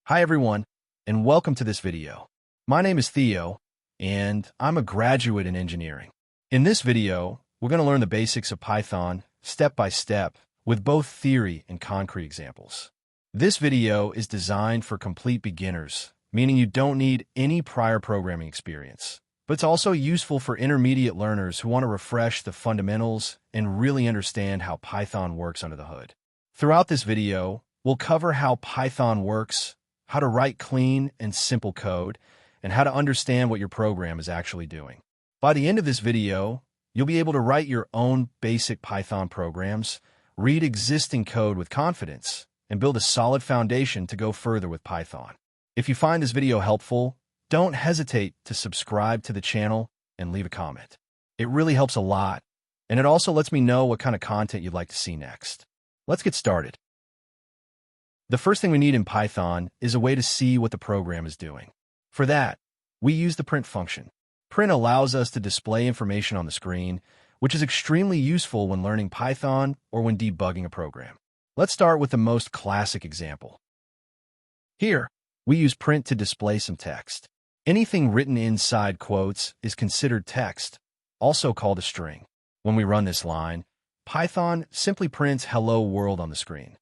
Hi everyone, and welcome to this video. My name is Theo, and I'm a graduate in engineering. In this video, we're going to learn the basics of Python step by step with both theory and concrete examples. This video is designed for complete beginners, meaning you don't need any prior programming experience. But it's also useful for intermediate learners who want to refresh the fundamentals and really understand how Python works under the hood. Throughout this video, we'll cover how Python works, how to write clean and simple code, and how to understand what your program is actually doing. By the end of this video, you'll be able to write your own basic Python programs, read existing code with confidence, and build a solid foundation to go further with Python. If you find this video helpful, don't hesitate to subscribe to the channel and leave a comment. It really helps a lot, and it also lets me know what kind of content you'd like to see next. Let's get started. The first thing we need in Python is a way to see what the program is doing. For that, we use the print function. Print allows us to display information on the screen, which is extremely useful when learning Python or when debugging a program. Let's start with the most classic example. Here, we use print to display some text. Anything written inside quotes is considered text, also called a string. When we run this line, Python simply prints "Hello World" on the screen.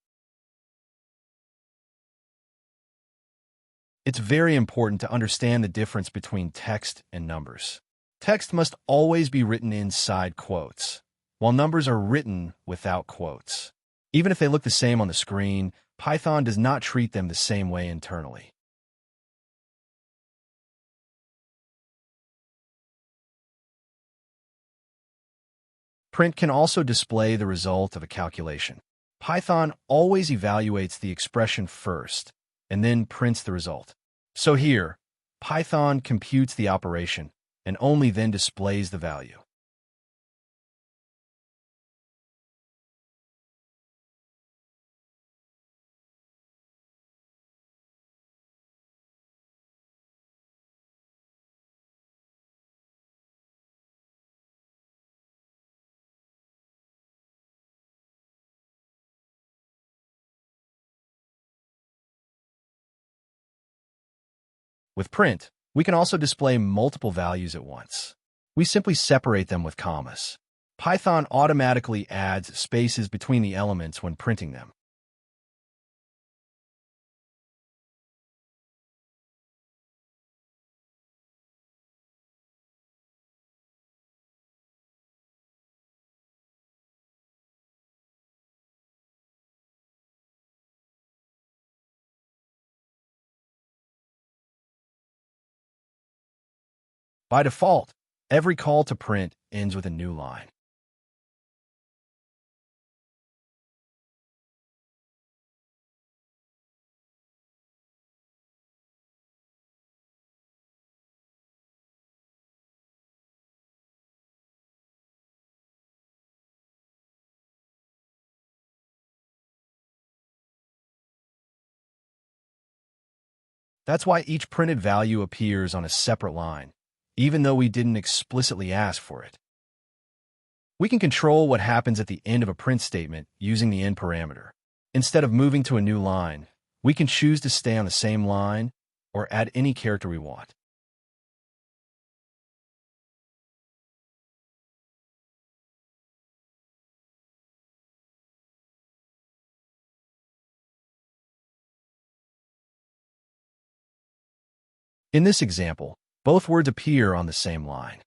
It's very important to understand the difference between text and numbers. Text must always be written inside quotes, while numbers are written without quotes. Even if they look the same on the screen, Python does not treat them the same way internally. Print can also display the result of a calculation. Python always evaluates the expression first, and then prints the result. So here, Python computes the operation and only then displays the value. With print, we can also display multiple values at once. We simply separate them with commas. Python automatically adds spaces between the elements when printing them. By default, every call to print ends with a new line. That's why each printed value appears on a separate line, even though we didn't explicitly ask for it. We can control what happens at the end of a print statement using the end parameter. Instead of moving to a new line, we can choose to stay on the same line or add any character we want. In this example, both words appear on the same line.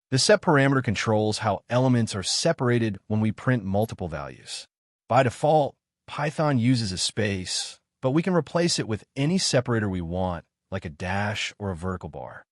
The set parameter controls how elements are separated when we print multiple values. By default, Python uses a space, but we can replace it with any separator we want, like a dash or a vertical bar.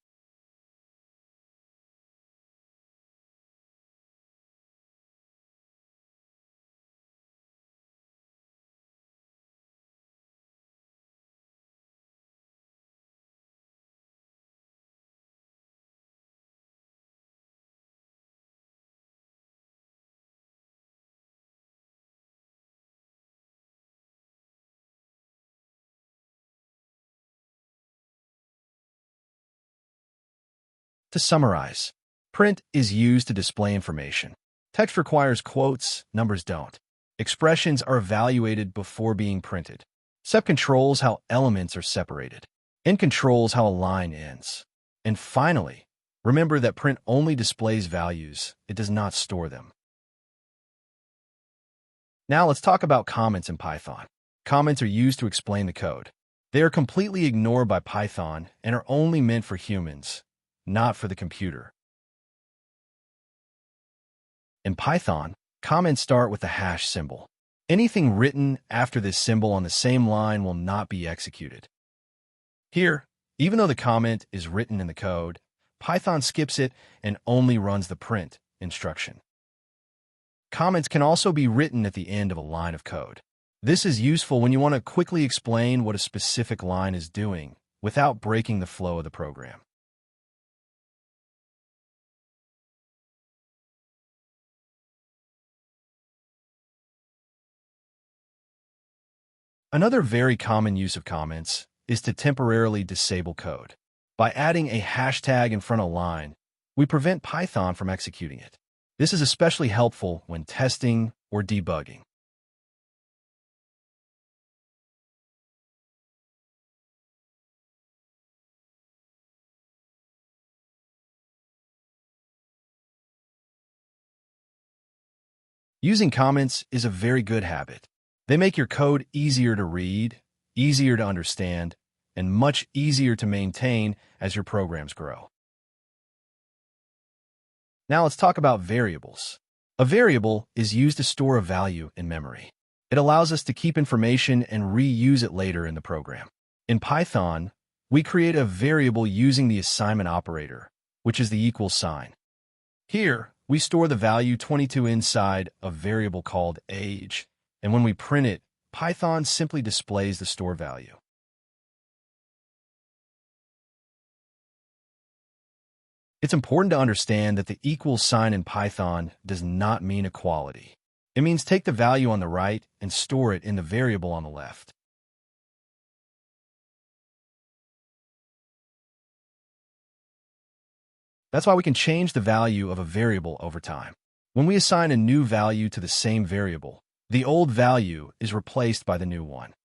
To summarize, print is used to display information. Text requires quotes, numbers don't. Expressions are evaluated before being printed. Sep controls how elements are separated. End controls how a line ends. And finally, remember that print only displays values. It does not store them. Now let's talk about comments in Python. Comments are used to explain the code. They are completely ignored by Python and are only meant for humans, not for the computer. In Python, comments start with the hash symbol. Anything written after this symbol on the same line will not be executed. Here, even though the comment is written in the code, Python skips it and only runs the print instruction. Comments can also be written at the end of a line of code. This is useful when you want to quickly explain what a specific line is doing without breaking the flow of the program. Another very common use of comments is to temporarily disable code. By adding a hashtag in front of a line, we prevent Python from executing it. This is especially helpful when testing or debugging. Using comments is a very good habit. They make your code easier to read, easier to understand, and much easier to maintain as your programs grow. Now let's talk about variables. A variable is used to store a value in memory. It allows us to keep information and reuse it later in the program. In Python, we create a variable using the assignment operator, which is the equal sign. Here, we store the value 22 inside a variable called age, and when we print it, Python simply displays the store value. It's important to understand that the equal sign in Python does not mean equality. It means take the value on the right and store it in the variable on the left. That's why we can change the value of a variable over time. When we assign a new value to the same variable, the old value is replaced by the new one.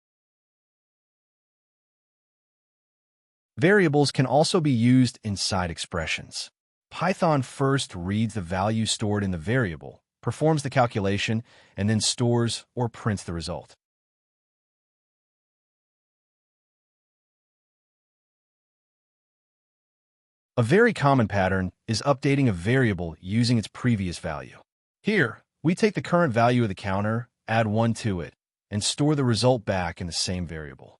Variables can also be used inside expressions. Python first reads the value stored in the variable, performs the calculation, and then stores or prints the result. A very common pattern is updating a variable using its previous value. Here, we take the current value of the counter, add 1 to it, and store the result back in the same variable.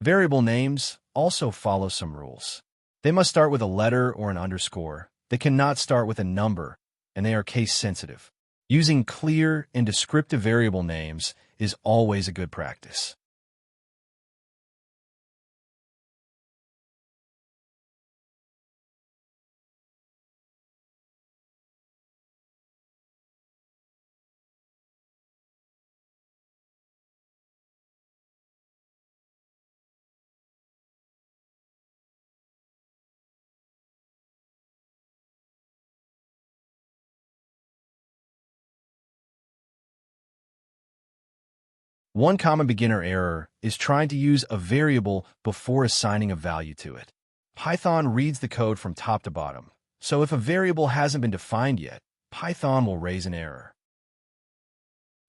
Variable names also follow some rules. They must start with a letter or an underscore. They cannot start with a number, and they are case-sensitive. Using clear and descriptive variable names is always a good practice. One common beginner error is trying to use a variable before assigning a value to it. Python reads the code from top to bottom, so if a variable hasn't been defined yet, Python will raise an error.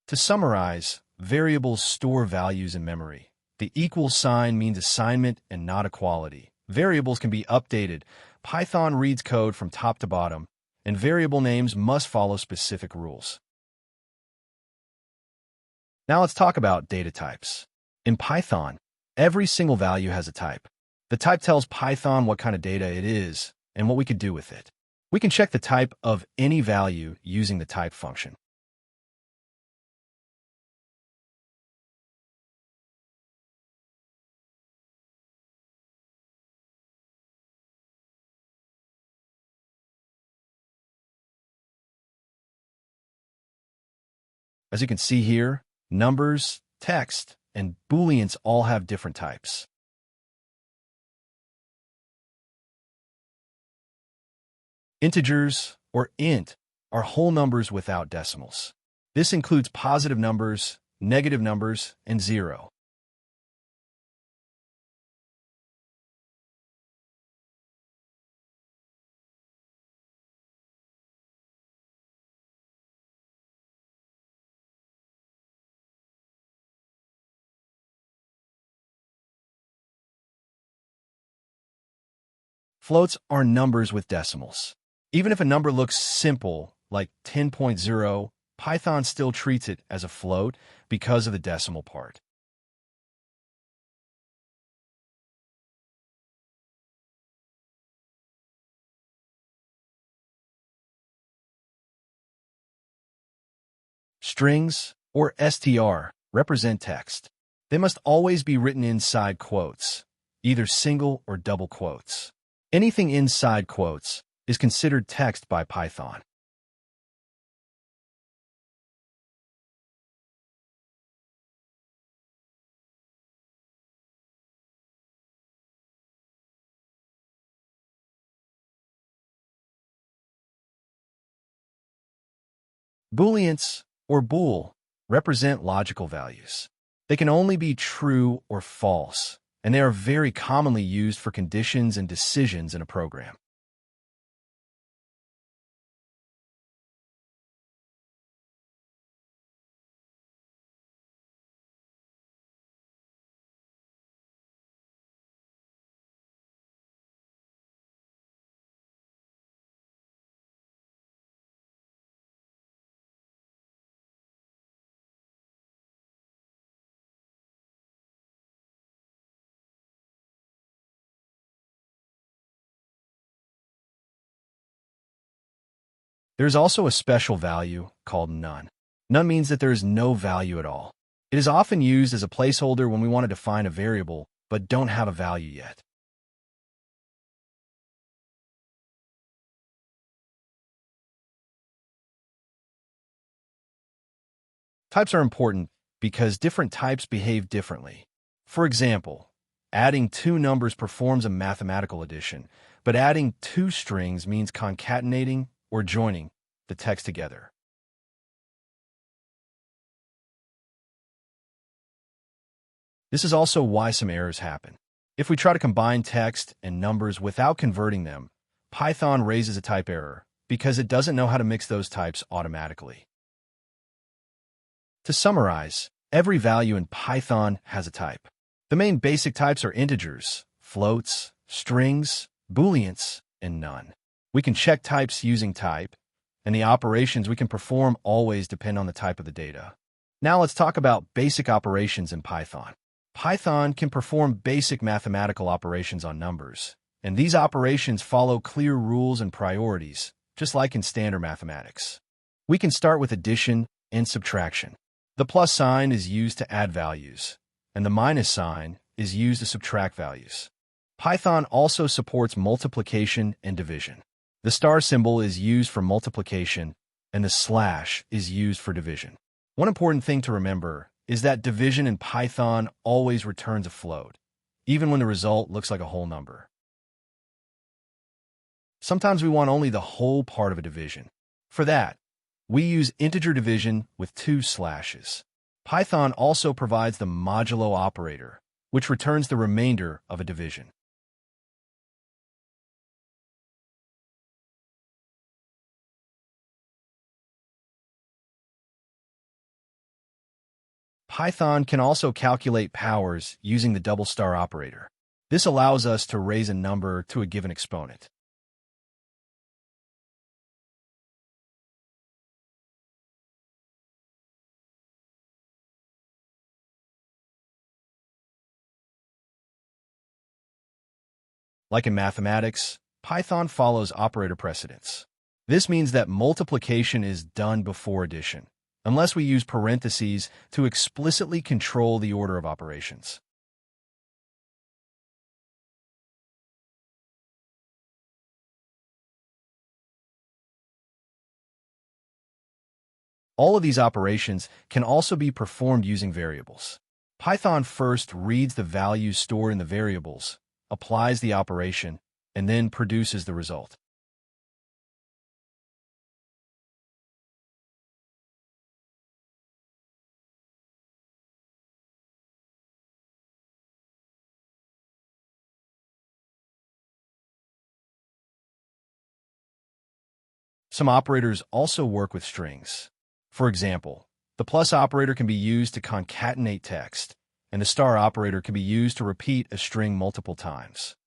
To summarize, variables store values in memory. The equal sign means assignment and not equality. Variables can be updated. Python reads code from top to bottom, and variable names must follow specific rules. Now let's talk about data types. In Python, every single value has a type. The type tells Python what kind of data it is and what we could do with it. We can check the type of any value using the type function. As you can see here, numbers, text, and Booleans all have different types. Integers, or int, are whole numbers without decimals. This includes positive numbers, negative numbers, and zero. Floats are numbers with decimals. Even if a number looks simple, like 10.0, Python still treats it as a float because of the decimal part. Strings, or str, represent text. They must always be written inside quotes, either single or double quotes. Anything inside quotes is considered text by Python. Booleans, or bool, represent logical values. They can only be true or false, and they are very commonly used for conditions and decisions in a program. There is also a special value called none. None means that there is no value at all. It is often used as a placeholder when we want to define a variable but don't have a value yet. Types are important because different types behave differently. For example, adding two numbers performs a mathematical addition, but adding two strings means concatenating or joining the text together. This is also why some errors happen. If we try to combine text and numbers without converting them, Python raises a type error because it doesn't know how to mix those types automatically. To summarize, every value in Python has a type. The main basic types are integers, floats, strings, booleans, and none. We can check types using type, and the operations we can perform always depend on the type of the data. Now let's talk about basic operations in Python. Python can perform basic mathematical operations on numbers, and these operations follow clear rules and priorities, just like in standard mathematics. We can start with addition and subtraction. The plus sign is used to add values, and the minus sign is used to subtract values. Python also supports multiplication and division. The star symbol is used for multiplication, and the slash is used for division. One important thing to remember is that division in Python always returns a float, even when the result looks like a whole number. Sometimes we want only the whole part of a division. For that, we use integer division with two slashes. Python also provides the modulo operator, which returns the remainder of a division. Python can also calculate powers using the double star operator. This allows us to raise a number to a given exponent. Like in mathematics, Python follows operator precedence. This means that multiplication is done before addition, unless we use parentheses to explicitly control the order of operations. All of these operations can also be performed using variables. Python first reads the values stored in the variables, applies the operation, and then produces the result. Some operators also work with strings. For example, the plus operator can be used to concatenate text, and the star operator can be used to repeat a string multiple times.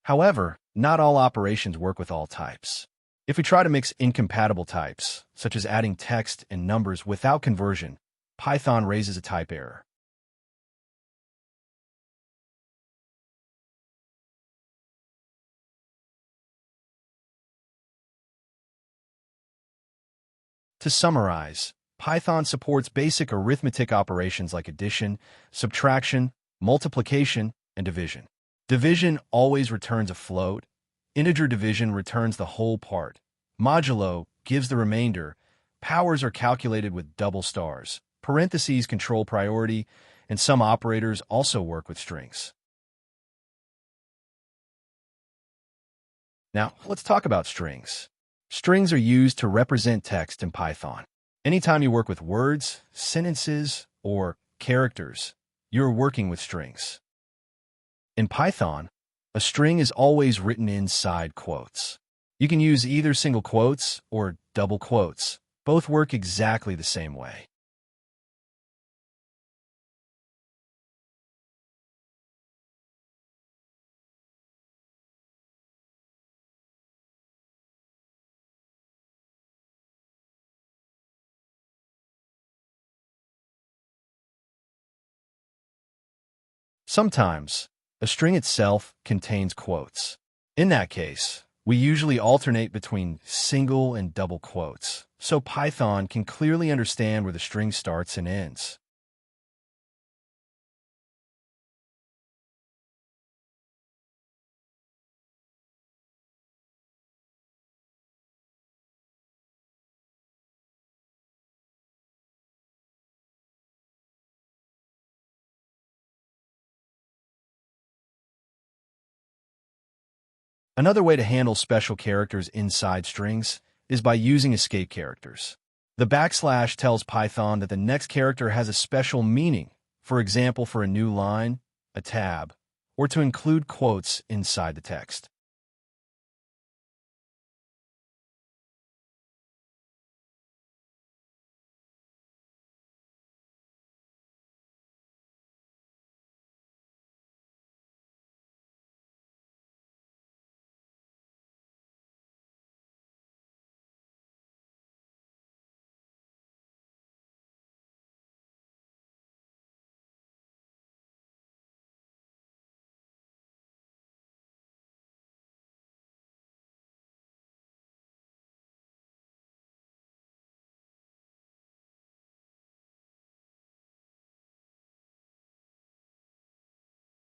However, not all operations work with all types. If we try to mix incompatible types, such as adding text and numbers without conversion, Python raises a type error. To summarize, Python supports basic arithmetic operations like addition, subtraction, multiplication, and division. Division always returns a float. Integer division returns the whole part. Modulo gives the remainder. Powers are calculated with double stars. Parentheses control priority, and some operators also work with strings. Now, let's talk about strings. Strings are used to represent text in Python. Anytime you work with words, sentences, or characters, you're working with strings. In Python, a string is always written inside quotes. You can use either single quotes or double quotes. Both work exactly the same way. Sometimes, a string itself contains quotes. In that case, we usually alternate between single and double quotes, so Python can clearly understand where the string starts and ends. Another way to handle special characters inside strings is by using escape characters. The backslash tells Python that the next character has a special meaning, for example, for a new line, a tab, or to include quotes inside the text.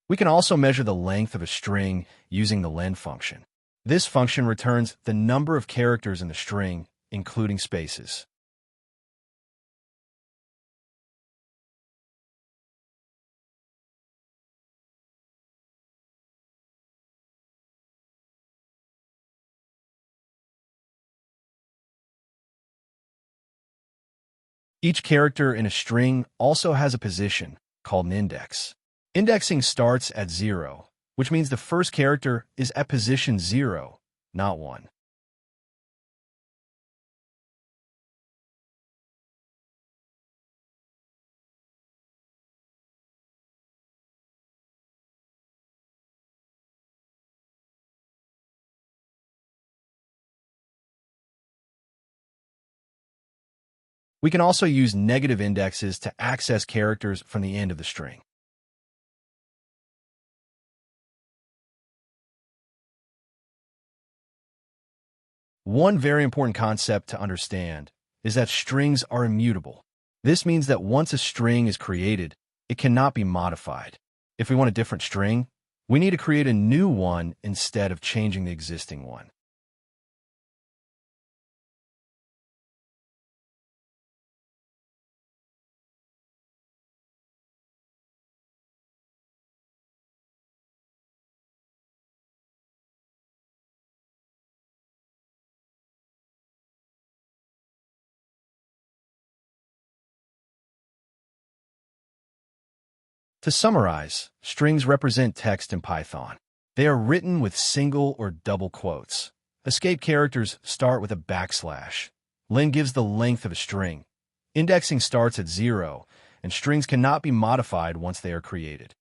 We can also measure the length of a string using the len function. This function returns the number of characters in the string, including spaces. Each character in a string also has a position, called an index. Indexing starts at 0, which means the first character is at position 0, not 1. We can also use negative indexes to access characters from the end of the string. One very important concept to understand is that strings are immutable. This means that once a string is created, it cannot be modified. If we want a different string, we need to create a new one instead of changing the existing one. To summarize, strings represent text in Python. They are written with single or double quotes. Escape characters start with a backslash. Len gives the length of a string. Indexing starts at 0, and strings cannot be modified once they are created.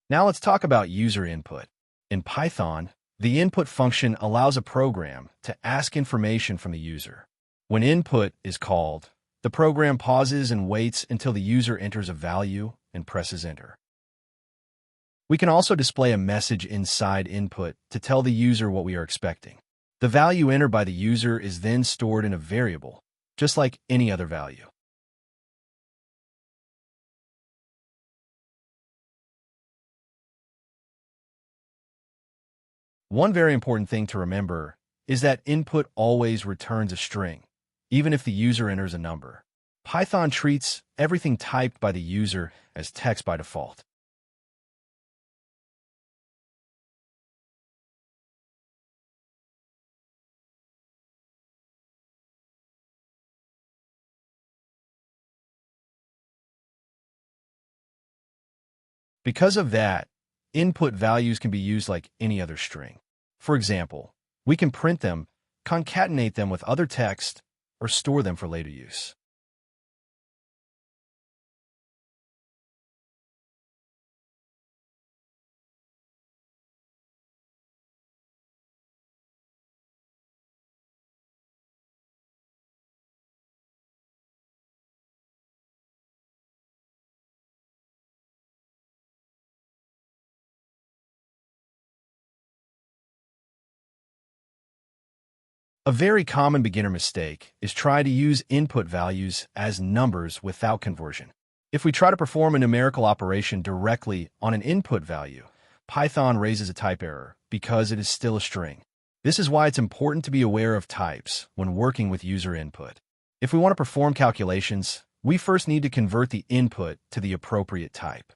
Now let's talk about user input. In Python, the input function allows a program to ask information from the user. When input is called, the program pauses and waits until the user enters a value and presses enter. We can also display a message inside input to tell the user what we are expecting. The value entered by the user is then stored in a variable, just like any other value. One very important thing to remember is that input always returns a string, even if the user enters a number. Python treats everything typed by the user as text by default. Because of that, input values can be used like any other string. For example, we can print them, concatenate them with other text, or store them for later use. A very common beginner mistake is try to use input values as numbers without conversion. If we try to perform a numerical operation directly on an input value, Python raises a type error because it is still a string. This is why it's important to be aware of types when working with user input. If we want to perform calculations, we first need to convert the input to the appropriate type.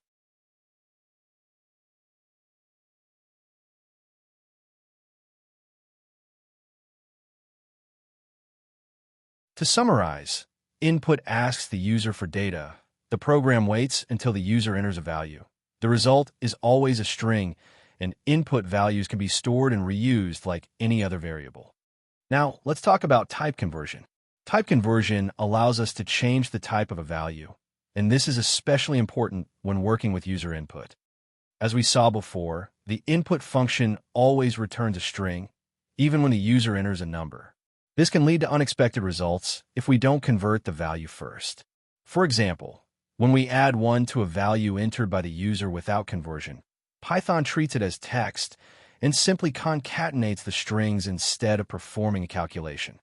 To summarize, input asks the user for data. The program waits until the user enters a value. The result is always a string, and input values can be stored and reused like any other variable. Now, let's talk about type conversion. Type conversion allows us to change the type of a value, and this is especially important when working with user input. As we saw before, the input function always returns a string, even when the user enters a number. This can lead to unexpected results if we don't convert the value first. For example, when we add 1 to a value entered by the user without conversion, Python treats it as text and simply concatenates the strings instead of performing a calculation.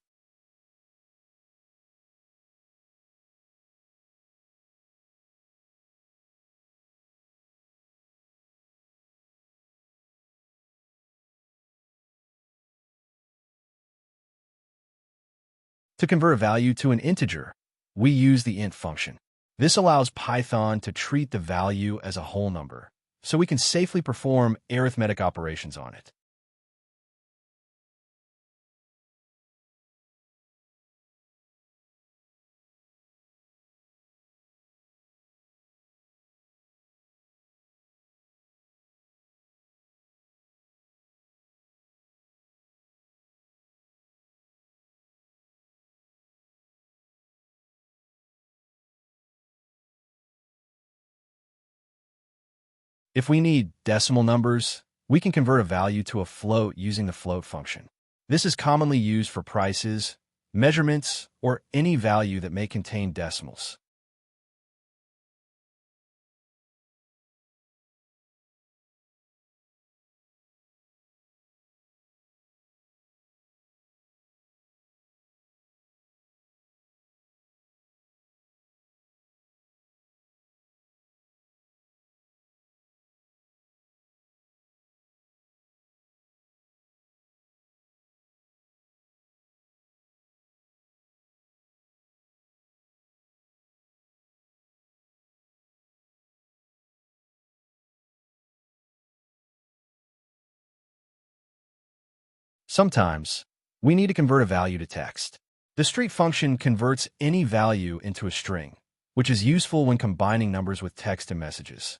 To convert a value to an integer, we use the int function. This allows Python to treat the value as a whole number, so we can safely perform arithmetic operations on it. If we need decimal numbers, we can convert a value to a float using the float function. This is commonly used for prices, measurements, or any value that may contain decimals. Sometimes, we need to convert a value to text. The street function converts any value into a string, which is useful when combining numbers with text and messages.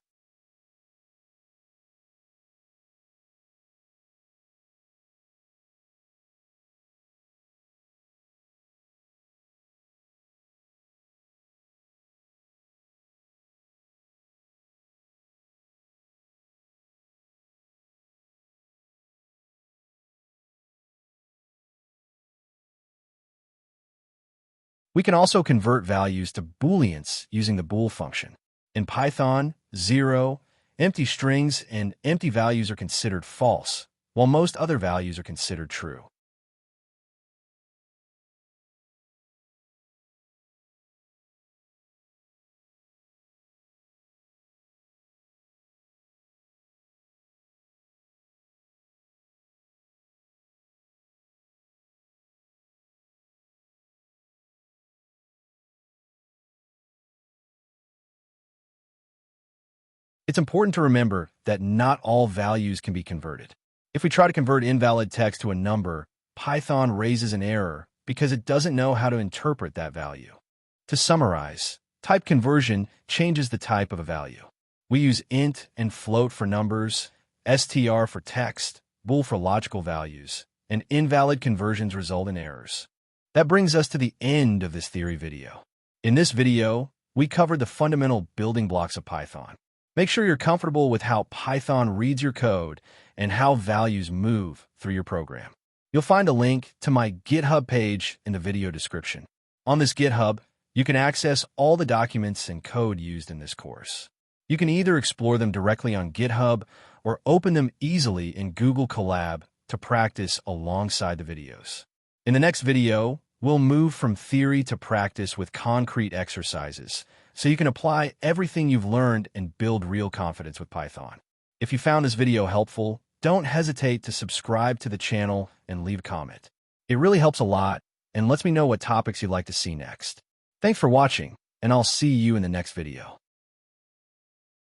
We can also convert values to booleans using the bool function. In Python, 0, empty strings, and empty values are considered false, while most other values are considered true. It's important to remember that not all values can be converted. If we try to convert invalid text to a number, Python raises an error because it doesn't know how to interpret that value. To summarize, type conversion changes the type of a value. We use int and float for numbers, str for text, bool for logical values, and invalid conversions result in errors. That brings us to the end of this theory video. In this video, we covered the fundamental building blocks of Python. Make sure you're comfortable with how Python reads your code and how values move through your program. You'll find a link to my GitHub page in the video description. On this GitHub, you can access all the documents and code used in this course. You can either explore them directly on GitHub or open them easily in Google Colab to practice alongside the videos. In the next video, we'll move from theory to practice with concrete exercises, so you can apply everything you've learned and build real confidence with Python. If you found this video helpful, don't hesitate to subscribe to the channel and leave a comment. It really helps a lot and lets me know what topics you'd like to see next. Thanks for watching, and I'll see you in the next video.